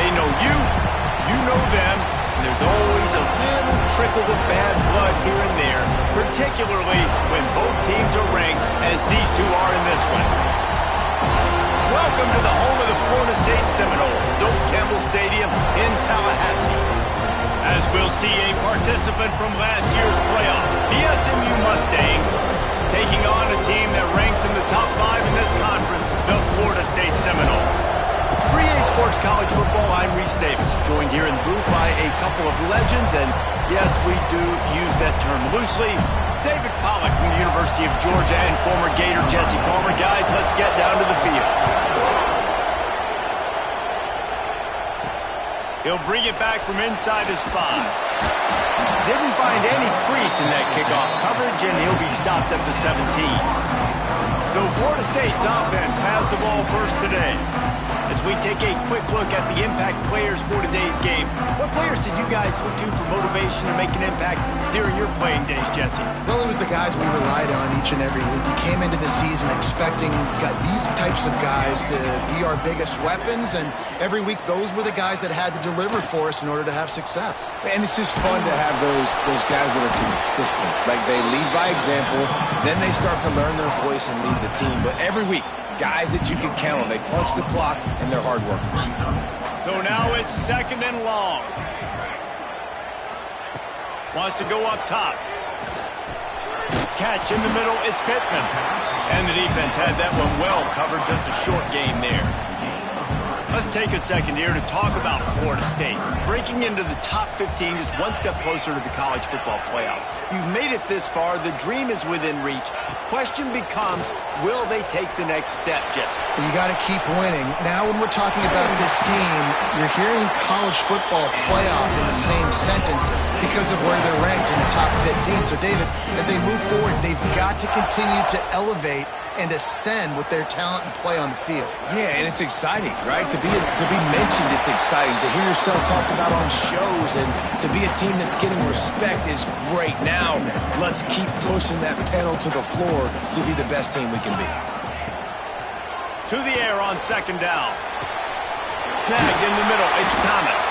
They know you, you know them, and there's always a little trickle of bad blood here and there, particularly when both teams are ranked as these two are in this one. Welcome to the home of the Florida State Seminoles, Doak Campbell Stadium in Tallahassee. As we'll see a participant from last year's playoff, the SMU Mustangs, taking on a team that ranks in the top 5 in this conference, the Florida State Seminoles. 3A Sports College Football, I'm Reese Davis, joined here in the booth by a couple of legends, and yes, we do use that term loosely. David Pollack from the University of Georgia and former Gator Jesse Palmer. Guys, let's get down to the field. He'll bring it back from inside his 5. Didn't find any crease in that kickoff coverage, and he'll be stopped at the 17. So Florida State's offense has the ball first today. As we take a quick look at the impact players for today's game, what players did you guys look to for motivation to make an impact during your playing days, Jesse? Well, it was the guys we relied on each and every week. We came into the season expecting these types of guys to be our biggest weapons, and every week those were the guys that had to deliver for us in order to have success. And it's just fun to have those guys that are consistent. Like, they lead by example, then they start to learn their voice and lead the team. But every week, guys that you can count on. They punch the clock, and they're hard workers. So now it's 2nd and long. Wants to go up top. Catch in the middle, it's Pittman. And the defense had that one well covered, just a short game there. Let's take a second here to talk about Florida State. Breaking into the top 15, just one step closer to the college football playoff. You've made it this far. The dream is within reach. Question becomes, will they take the next step, Jesse? You got to keep winning. Now when we're talking about this team, you're hearing college football playoff in the same sentence because of where they're ranked in the top 15. So, David, as they move forward, they've got to continue to elevate and ascend with their talent and play on the field. Yeah, and it's exciting, right? To be mentioned, it's exciting. To hear yourself talked about on shows and to be a team that's getting respect is great. Now, let's keep pushing that pedal to the floor to be the best team we can be. To the air on 2nd down. Snagged in the middle, it's Thomas.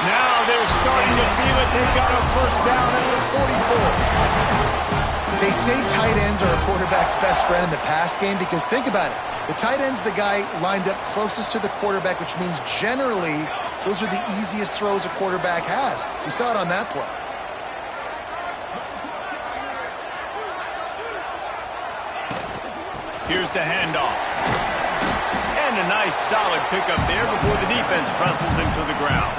Now they're starting to feel it. They've got a 1st down at the 44. They say tight ends are a quarterback's best friend in the pass game because think about it. The tight end's the guy lined up closest to the quarterback, which means generally those are the easiest throws a quarterback has. You saw it on that play. Here's the handoff. And a nice solid pickup there before the defense wrestles him to the ground.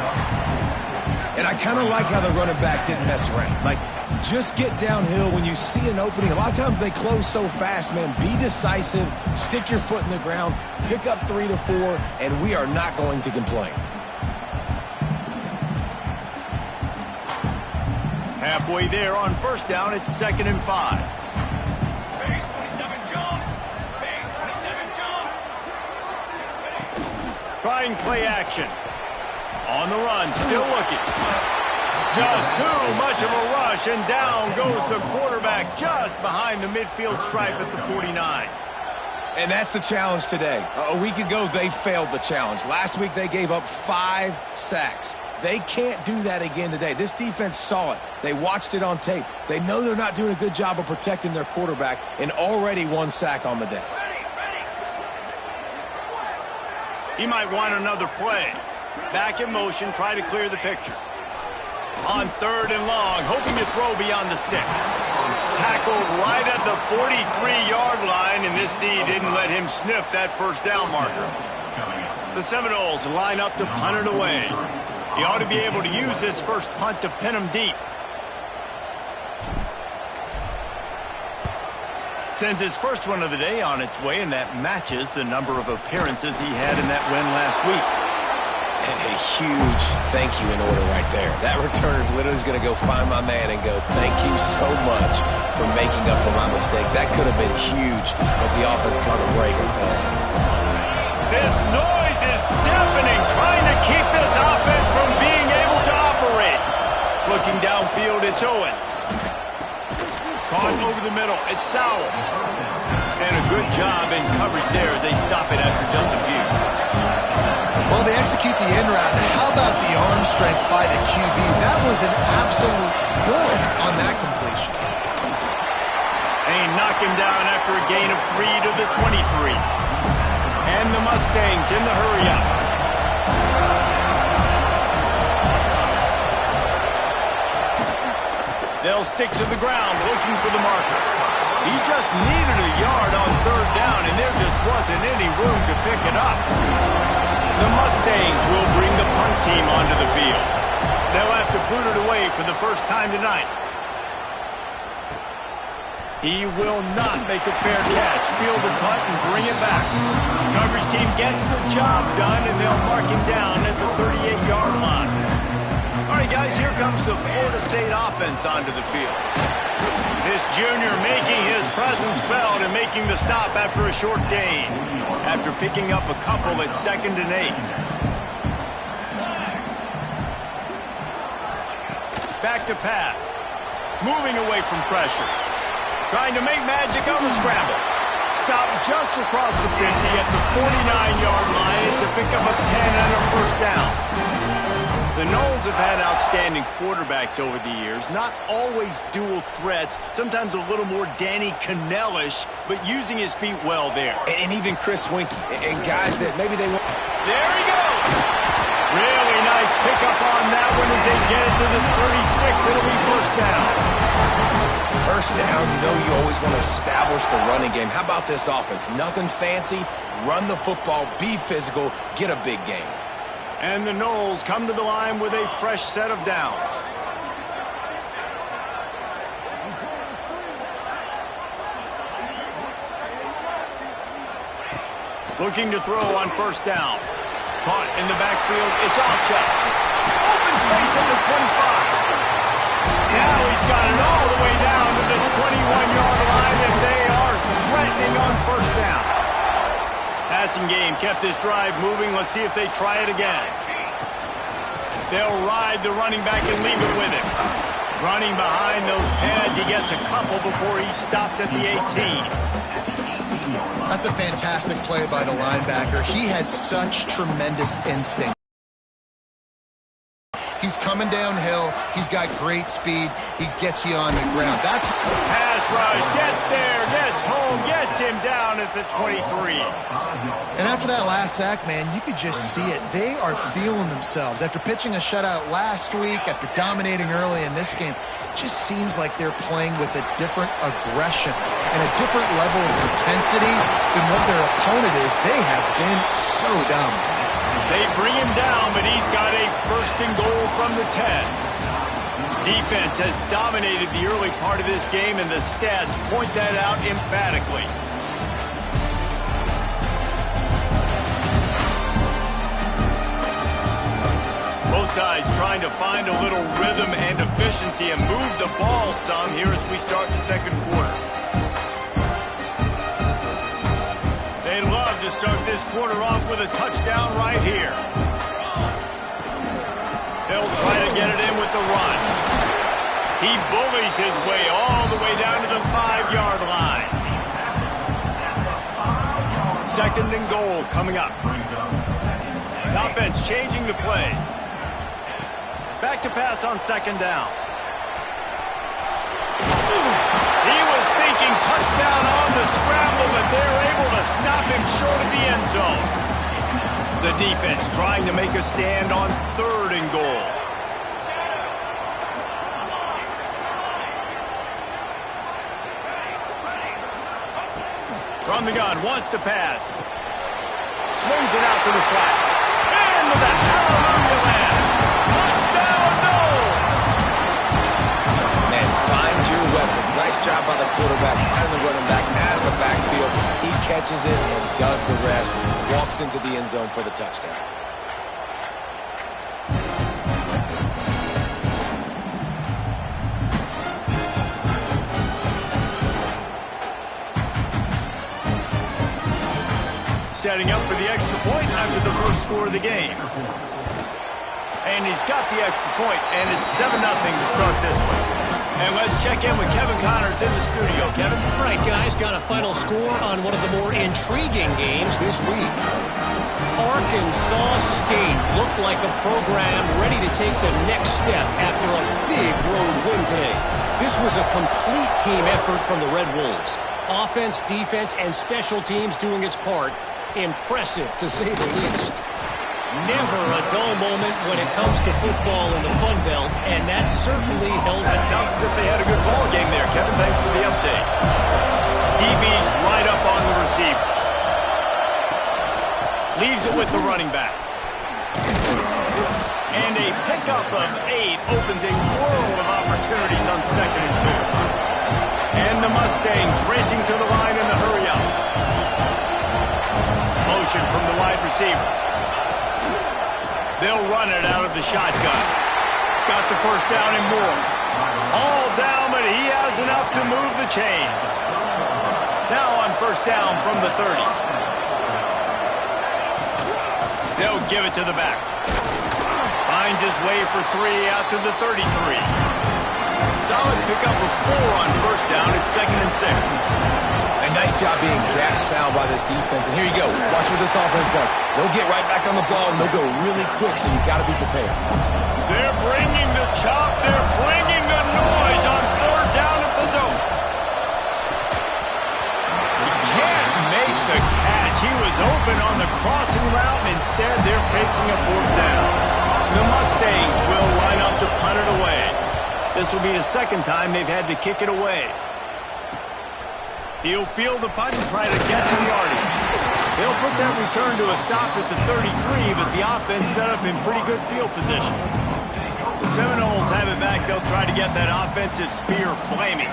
And I kind of like how the running back didn't mess around. Like, just get downhill when you see an opening. A lot of times they close so fast, man. Be decisive, stick your foot in the ground, pick up 3 to 4, and we are not going to complain. Halfway there on 1st down, it's 2nd and 5. Base 27 jump. Base 27 jump. Trying play action. On the run, still looking. Just too much of a rush, and down goes the quarterback just behind the midfield stripe at the 49. And that's the challenge today. A week ago, they failed the challenge. Last week, they gave up 5 sacks. They can't do that again today. This defense saw it. They watched it on tape. They know they're not doing a good job of protecting their quarterback, and already 1 sack on the day. He might want another play. Back in motion, try to clear the picture. On 3rd and long, hoping to throw beyond the sticks. Tackled right at the 43-yard line, and this D didn't let him sniff that 1st down marker. The Seminoles line up to punt it away. He ought to be able to use this first punt to pin him deep. Sends his first one of the day on its way, and that matches the number of appearances he had in that win last week. And a huge thank you in order right there. That returner's literally going to go find my man and go, thank you so much for making up for my mistake. That could have been huge, but the offense caught a break and fell. This noise is deafening, trying to keep this offense from being able to operate. Looking downfield, it's Owens. Caught over the middle, it's Sowell. And a good job in coverage there as they stop it after just a few. Well, they execute the in route. How about the arm strength by the QB? That was an absolute bullet on that completion. They knock him down after a gain of 3 to the 23. And the Mustangs in the hurry-up. They'll stick to the ground looking for the marker. He just needed a yard on third down, and there just wasn't any room to pick it up. The Mustangs will bring the punt team onto the field. They'll have to boot it away for the first time tonight. He will not make a fair catch. Field the punt and bring it back. Coverage team gets the job done, and they'll mark him down at the 38-yard line. All right, guys, here comes the Florida State offense onto the field. This junior making his presence felt and making the stop after a short gain, after picking up a couple at 2nd and 8. Back to pass. Moving away from pressure. Trying to make magic on the scramble. Stop just across the 50 at the 49-yard line to pick up a 10 and a first down. The Noles have had outstanding quarterbacks over the years, not always dual threats, sometimes a little more Danny Cannell-ish, but using his feet well there. And even Chris Winkie, and guys that maybe they won't. There he goes! Really nice pickup on that one as they get it to the 36. It'll be first down. First down, you know you always want to establish the running game. How about this offense? Nothing fancy, run the football, be physical, get a big gain. And the Noles come to the line with a fresh set of downs. Looking to throw on first down. Caught in the backfield. It's Archer. Open space at the 25. Now he's got it all the way down to the 21-yard line, and they are threatening on first down. Passing game kept this drive moving. Let's see if they try it again. They'll ride the running back and leave it with him. Running behind those pads, he gets a couple before he stopped at the 18. That's a fantastic play by the linebacker. He has such tremendous instinct. He's coming downhill. He's got great speed. He gets you on the ground. That's pass rush. Gets there. Gets home. Gets him down at the 23. And after that last sack, man, you could just see it. They are feeling themselves. After pitching a shutout last week, after dominating early in this game, it just seems like they're playing with a different aggression and a different level of intensity than what their opponent is. They have been so dominant. They bring him down, but he's got a first and goal from the 10. Defense has dominated the early part of this game, and the stats point that out emphatically. Both sides trying to find a little rhythm and efficiency and move the ball some here as we start the second quarter. They'd love to start this quarter off with a touchdown right here. They'll try to get it in with the run. He bullies his way all the way down to the 5-yard line. Second and goal coming up. The offense changing the play. Back to pass on second down. He was thinking touchdown on the scramble, but they're able to stop him short of the end zone. The defense trying to make a stand on third and goal. From the gun, wants to pass. Swings it out to the flat. Into the hallelujah land. Touchdown, Noles! Man, find your weapons. Nice job by the quarterback, finding the running back out of the backfield. He catches it and does the rest. Walks into the end zone for the touchdown. Setting up for the extra point after the first score of the game. And he's got the extra point, and it's 7-0 to start this one. And let's check in with Kevin Connors in the studio. Kevin? All right, guys, got a final score on one of the more intriguing games this week. Arkansas State looked like a program ready to take the next step after a big road win today. This was a complete team effort from the Red Wolves. Offense, defense, and special teams doing its part. Impressive, to say the least. Never a dull moment when it comes to football in the Fun Belt, and that certainly held. That sounds as if they had a good ball game there. Kevin, thanks for the update. DB's right up on the receivers. Leaves it with the running back. And a pickup of 8 opens a world of opportunities on 2nd and 2. And the Mustangs racing to the line in the hurry-up. Motion from the wide receiver. They'll run it out of the shotgun. Got the first down and more. All down, but he has enough to move the chains. Now on first down from the 30. They'll give it to the back. Finds his way for 3 out to the 33. Solid pickup of 4 on first down. It's 2nd and 6. A nice job being that sound by this defense. And here you go. Watch what this offense does. They'll get right back on the ball, and they'll go really quick, so you got to be prepared. They're bringing the chop. They're bringing the noise on 3rd down at the dope. He can't make the catch. He was open on the crossing route, and instead they're facing a 4th down. The Mustangs will line up to punt it away. This will be the 2nd time they've had to kick it away. He'll field the punt and try to get some yardage. They'll put that return to a stop at the 33, but the offense set up in pretty good field position. The Seminoles have it back. They'll try to get that offensive spear flaming.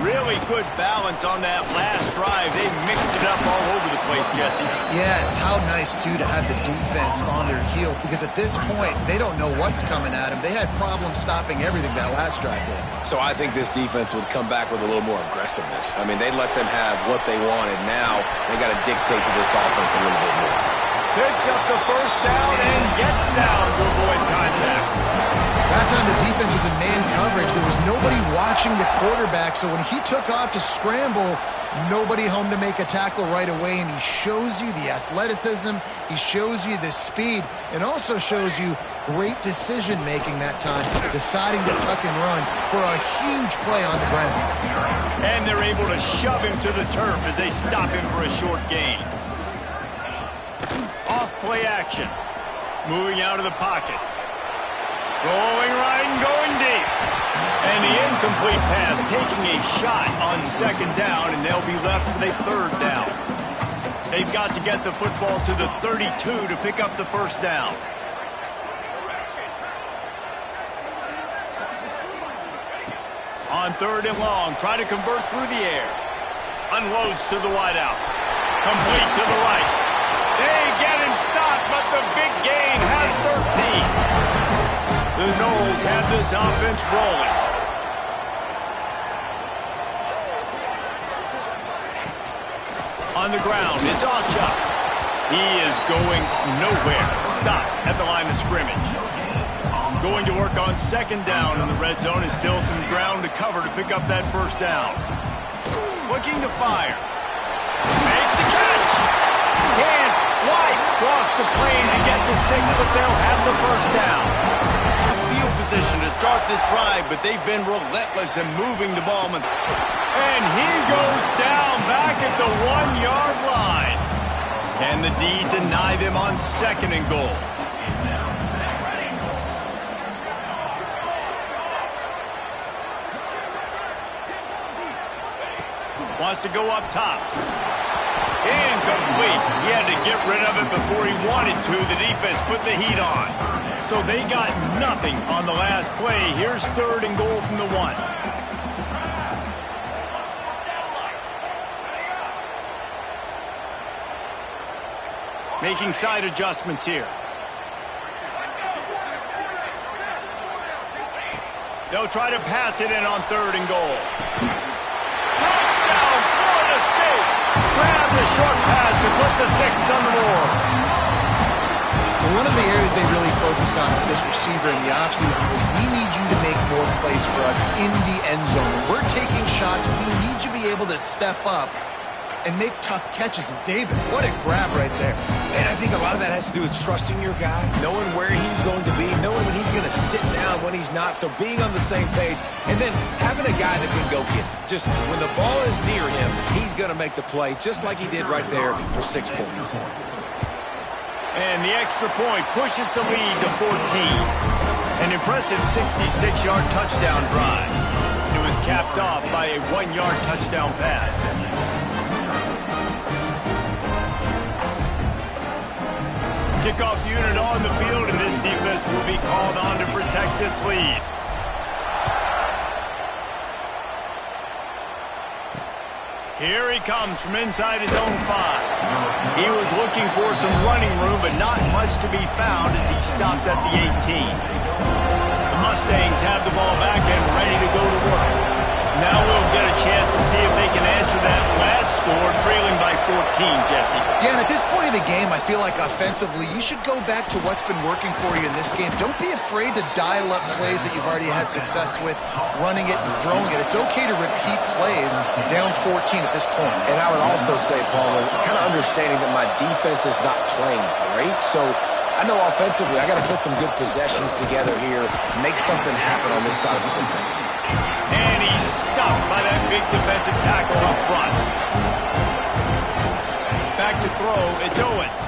Really good balance on that last drive. They mixed it up all over the place, Jesse. Yeah, how nice, too, to have the defense on their heels, because at this point, they don't know what's coming at them. They had problems stopping everything that last drive did. So I think this defense would come back with a little more aggressiveness. I mean, they let them have what they wanted. Now they got to dictate to this offense a little bit more. Picks up the first down and gets down to avoid contact. That time the defense was in man coverage. There was nobody watching the quarterback, so when he took off to scramble, nobody home to make a tackle right away, and he shows you the athleticism, he shows you the speed, and also shows you great decision-making that time, deciding to tuck and run for a huge play on the ground. And they're able to shove him to the turf as they stop him for a short gain. Off play action. Moving out of the pocket. Going right and going deep. And the incomplete pass taking a shot on 2nd down, and they'll be left with a 3rd down. They've got to get the football to the 32 to pick up the first down. On 3rd and long, try to convert through the air. Unloads to the wideout. Complete to the right. They get him stopped, but the big gain has 13. The Noles have this offense rolling. On the ground, it's Ocha. He is going nowhere. Stop at the line of scrimmage. Going to work on 2nd down in the red zone, and still some ground to cover to pick up that first down. Looking to fire. Makes the catch. Can't quite cross the plane to get the 6, but they'll have the first down. Field position to start this drive, but they've been relentless in moving the ball. And he goes down back at the 1-yard line. Can the D deny them on 2nd and goal? Wants to go up top. Incomplete. He had to get rid of it before he wanted to. The defense put the heat on. So they got nothing on the last play. Here's 3rd and goal from the 1. Making side adjustments here. They'll try to pass it in on 3rd and goal. Touchdown, Florida State! Grab the short pass to put the 6 on the board. One of the areas they really focused on with this receiver in the offseason was, we need you to make more plays for us in the end zone. When we're taking shots, we need to be able to step up and make tough catches. And David, what a grab right there. And I think a lot of that has to do with trusting your guy, knowing where he's going to be, knowing when he's going to sit down, when he's not. So being on the same page, and then having a guy that can go get it. Just when the ball is near him, he's going to make the play, just like he did right there for 6 points. And the extra point pushes the lead to 14. An impressive 66-yard touchdown drive. It was capped off by a 1-yard touchdown pass. Kickoff unit on the field, and this defense will be called on to protect this lead. Here he comes from inside his own 5. He was looking for some running room, but not much to be found as he stopped at the 18. The Mustangs have the ball back and ready to go to work. Now we'll get a chance to see if they can answer that last score, trailing by 14, Jesse. Yeah, and at this point of the game, I feel like offensively, you should go back to what's been working for you in this game. Don't be afraid to dial up plays that you've already had success with, running it and throwing it. It's okay to repeat plays down 14 at this point. And I would also say, Palmer, kind of understanding that my defense is not playing great, so I know offensively I got to put some good possessions together here, make something happen on this side of the football. And he's stuffed by that big defensive tackle up front. Back to throw, it's Owens.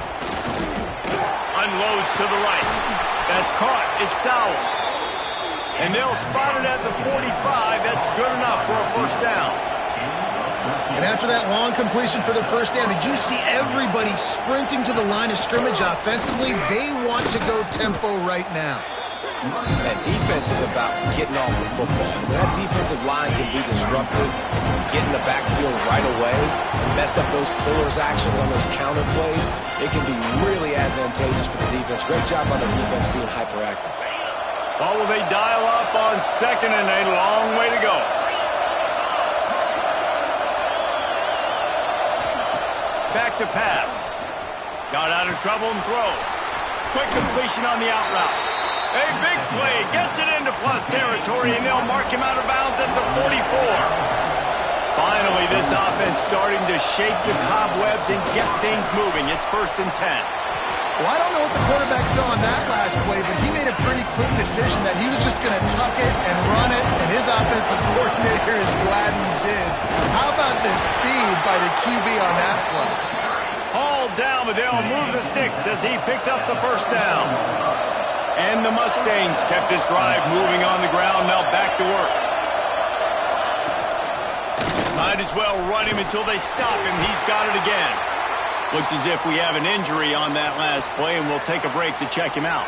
Unloads to the right. That's caught, it's Sauer. And they'll spot it at the 45. That's good enough for a first down. And after that long completion for the first down, did you see everybody sprinting to the line of scrimmage offensively? They want to go tempo right now. That defense is about getting off the football. When that defensive line can be disruptive, get in the backfield right away, and mess up those pullers actions on those counter plays, it can be really advantageous for the defense. Great job on the defense being hyperactive. Well, will they dial up on second and a long way to go? Back to pass. Got out of trouble and throws. Quick completion on the out route. A big play, gets it into plus territory, and they'll mark him out of bounds at the 44. Finally, this offense starting to shake the cobwebs and get things moving. It's 1st and 10. Well, I don't know what the quarterback saw on that last play, but he made a pretty quick decision that he was just going to tuck it and run it, and his offensive coordinator is glad he did. How about the speed by the QB on that play? Hauled down, but they'll move the sticks as he picks up the first down. And the Mustangs kept this drive moving on the ground. Now back to work. Might as well run him until they stop him. He's got it again. Looks as if we have an injury on that last play, and we'll take a break to check him out.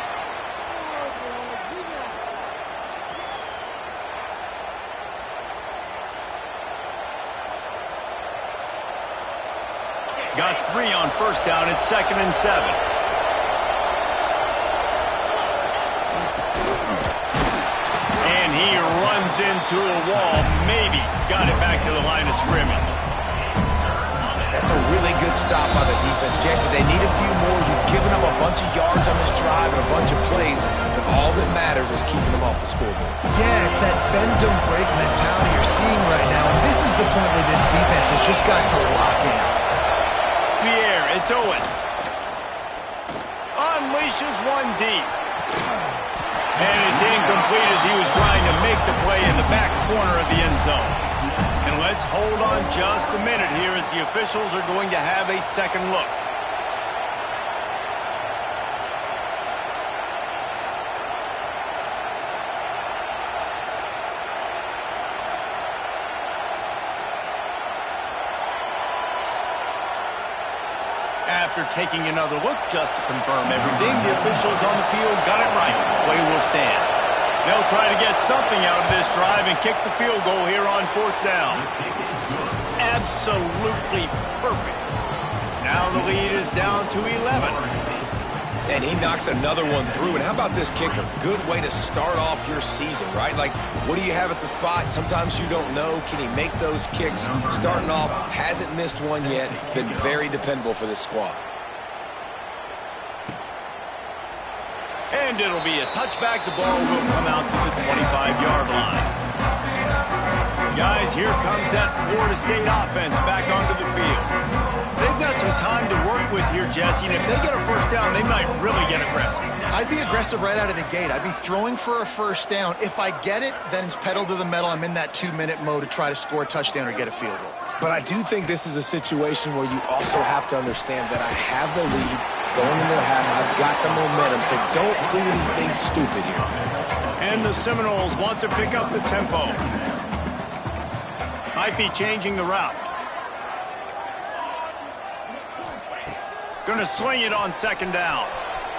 Got 3 on first down. It's 2nd and 7. He runs into a wall, maybe got it back to the line of scrimmage. That's a really good stop by the defense, Jesse. They need a few more. You've given them a bunch of yards on this drive and a bunch of plays, but all that matters is keeping them off the scoreboard. Yeah, it's that bend, don't break mentality you're seeing right now, and this is the point where this defense has just got to lock in. The air, it's Owens. Unleashes one deep. And it's incomplete as he was trying to make the play in the back corner of the end zone. And let's hold on just a minute here as the officials are going to have a second look. After taking another look just to confirm everything, the officials on the field got it right. Play will stand. They'll try to get something out of this drive and kick the field goal here on 4th down. Absolutely perfect. Now the lead is down to 11. And he knocks another one through. And how about this kicker? Good way to start off your season, right? Like, what do you have at the spot? Sometimes you don't know. Can he make those kicks? Starting off, hasn't missed one yet. Been very dependable for this squad. And it'll be a touchback. The ball will come out to the 25-yard line. Guys, here comes that Florida State offense back onto the field. They've got some time to work with here, Jesse, and if they get a first down, they might really get aggressive. I'd be aggressive right out of the gate. I'd be throwing for a first down. If I get it, then it's pedal to the metal. I'm in that 2-minute mode to try to score a touchdown or get a field goal. But I do think this is a situation where you also have to understand that I have the lead going into the half. I've got the momentum, so don't do anything stupid here. And the Seminoles want to pick up the tempo. Might be changing the route. Gonna swing it on second down.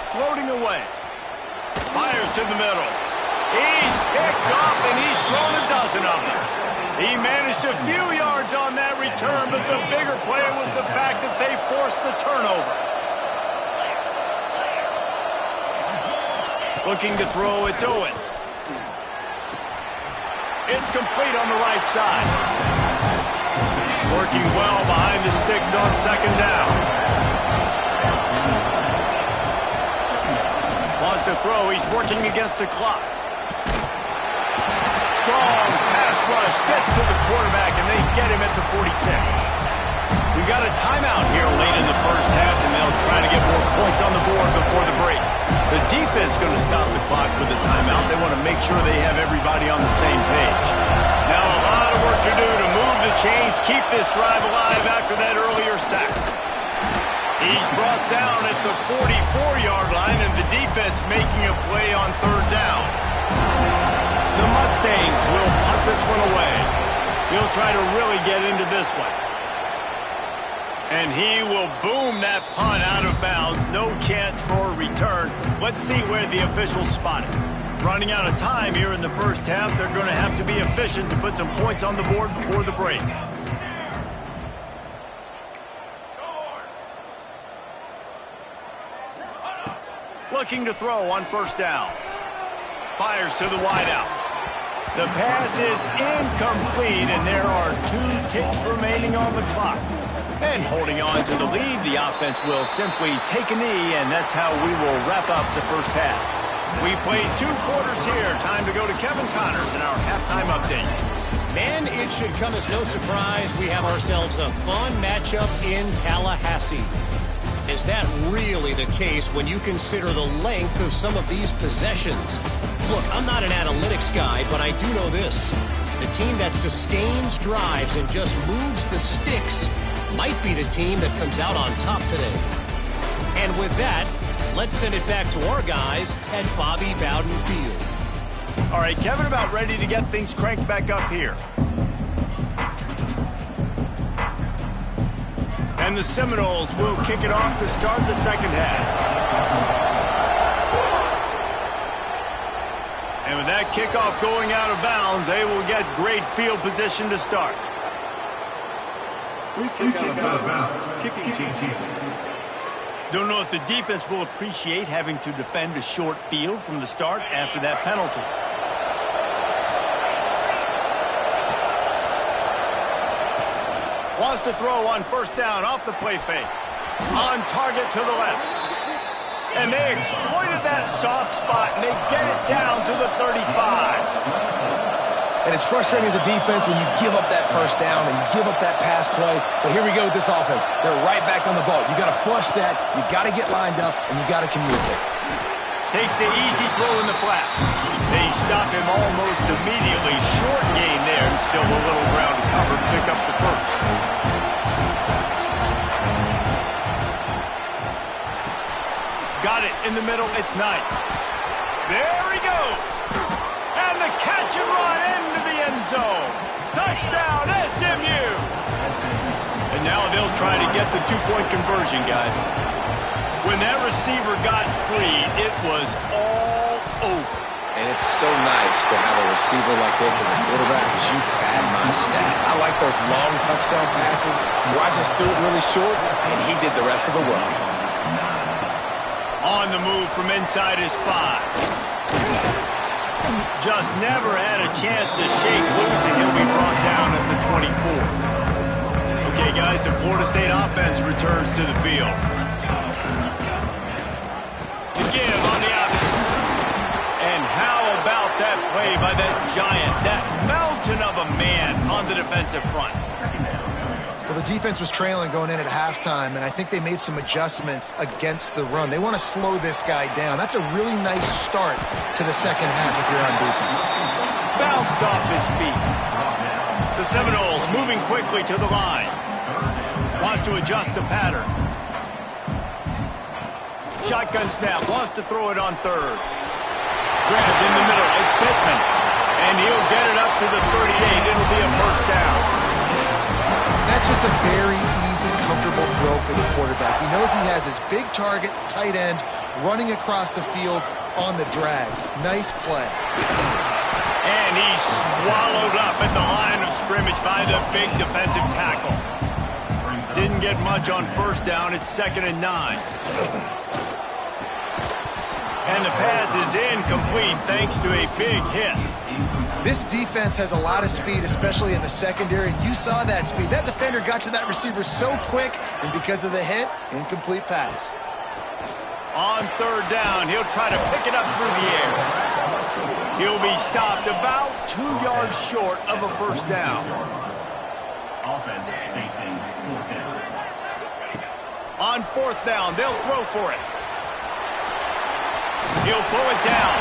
Floating away. Fires to the middle. He's picked off and he's thrown a dozen of them. He managed a few yards on that return, but the bigger play was the fact that they forced the turnover. Looking to throw, it's Owens. It's complete on the right side. Working well behind the sticks on second down. Wants to throw, he's working against the clock. Strong pass rush, gets to the quarterback, and they get him at the 46. We got a timeout here late in the first half, and they'll try to get more points on the board before the break. The defense going to stop the clock with a timeout. They want to make sure they have everybody on the same page. Now a lot of work to do to move the chains, keep this drive alive after that earlier sack. He's brought down at the 44-yard line, and the defense making a play on third down. The Mustangs will punt this one away. He'll try to really get into this one. And he will boom that punt out of bounds. No chance for a return. Let's see where the officials spot it. Running out of time here in the first half. They're going to have to be efficient to put some points on the board before the break. Looking to throw on first down. Fires to the wideout. The pass is incomplete, and there are 2 ticks remaining on the clock. And holding on to the lead, the offense will simply take a knee, and that's how we will wrap up the first half. We played 2 quarters here. Time to go to Kevin Connors in our halftime update. Man, it should come as no surprise we have ourselves a fun matchup in Tallahassee. Is that really the case when you consider the length of some of these possessions? Look, I'm not an analytics guy, but I do know this. The team that sustains drives and just moves the sticks might be the team that comes out on top today. And with that, let's send it back to our guys at Bobby Bowden Field. All right, Kevin, about ready to get things cranked back up here. And the Seminoles will kick it off to start the second half. And with that kickoff going out of bounds, they will get great field position to start. Free kick out of bounds. Kicking team. Don't know if the defense will appreciate having to defend a short field from the start after that penalty. Wants to throw on first down off the play fake. On target to the left. And they exploited that soft spot, and they get it down to the 35. And it's frustrating as a defense when you give up that first down and you give up that pass play. But here we go with this offense. They're right back on the ball. You got to flush that. You got to get lined up, and you got to communicate. Takes the easy throw in the flat. They stop him almost immediately. Short gain there, and still a little ground to cover to pick up the first. Got it in the middle. It's Knight. There he goes. And the catch and run into the end zone. Touchdown, SMU. And now they'll try to get the 2-point conversion, guys. When that receiver got free, it was all over. And it's so nice to have a receiver like this as a quarterback because you pad my stats. I like those long touchdown passes where I just threw it really short, and he did the rest of the work. On the move from inside his 5. Just never had a chance to shake loose, and he'll be brought down at the 24. Okay, guys, the Florida State offense returns to the field. To give on the option. that play by that giant, that mountain of a man on the defensive front. Well, the defense was trailing going in at halftime, and I think they made some adjustments against the run. They want to slow this guy down. That's a really nice start to the second half if you're on defense. Bounced off his feet. The Seminoles moving quickly to the line. Wants to adjust the pattern. Shotgun snap, wants to throw it on third. Grabbed in the middle, it's Pittman. And he'll get it up to the 38. It'll be a first down. That's just a very easy, comfortable throw for the quarterback. He knows he has his big target, tight end, running across the field on the drag. Nice play. And he's swallowed up at the line of scrimmage by the big defensive tackle. Didn't get much on first down. It's 2nd and 9. And the pass is incomplete thanks to a big hit. This defense has a lot of speed, especially in the secondary, and you saw that speed. That defender got to that receiver so quick, and because of the hit, incomplete pass. On third down, he'll try to pick it up through the air. He'll be stopped about 2 yards short of a first down. Offense facing 4th down. On 4th down, they'll throw for it. He'll pull it down.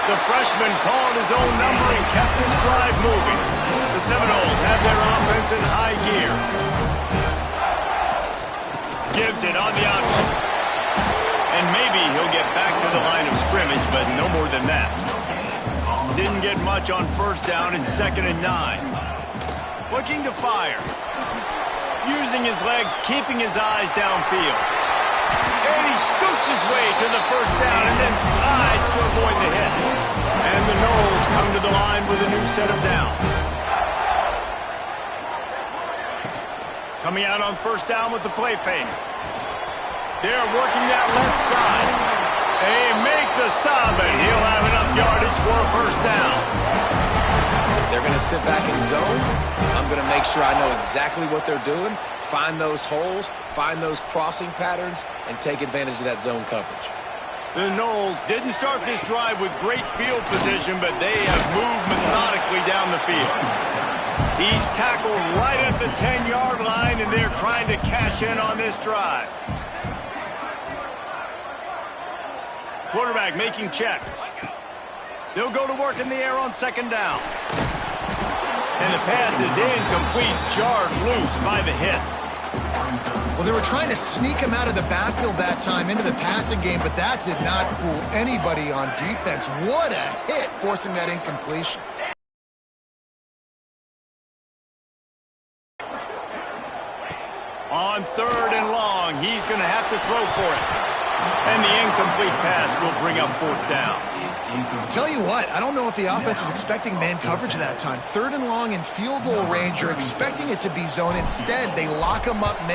The freshman called his own number and kept this drive moving. The Seminoles have their offense in high gear. Gives it on the option. And maybe he'll get back to the line of scrimmage, but no more than that. Didn't get much on first down in 2nd and 9. Looking to fire. Using his legs, keeping his eyes downfield. And he scoots his way to the first down and then slides to avoid the hit. And the Noles come to the line with a new set of downs. Coming out on first down with the play fake. They're working that left side. They make the stop, and he'll have enough yardage for a first down. If they're going to sit back in zone, I'm going to make sure I know exactly what they're doing, find those holes, find those crossing patterns, and take advantage of that zone coverage. The Noles didn't start this drive with great field position, but they have moved methodically down the field. He's tackled right at the 10-yard line, and they're trying to cash in on this drive. Quarterback making checks. They'll go to work in the air on second down. And the pass is incomplete, jarred loose by the hit. Well, they were trying to sneak him out of the backfield that time into the passing game, but that did not fool anybody on defense. What a hit, forcing that incompletion. On 3rd and long, he's going to have to throw for it. And the incomplete pass will bring up 4th down. Tell you what, I don't know if the offense was expecting man coverage that time. 3rd and long in field goal range, you're expecting it to be zone. Instead, they lock him up man.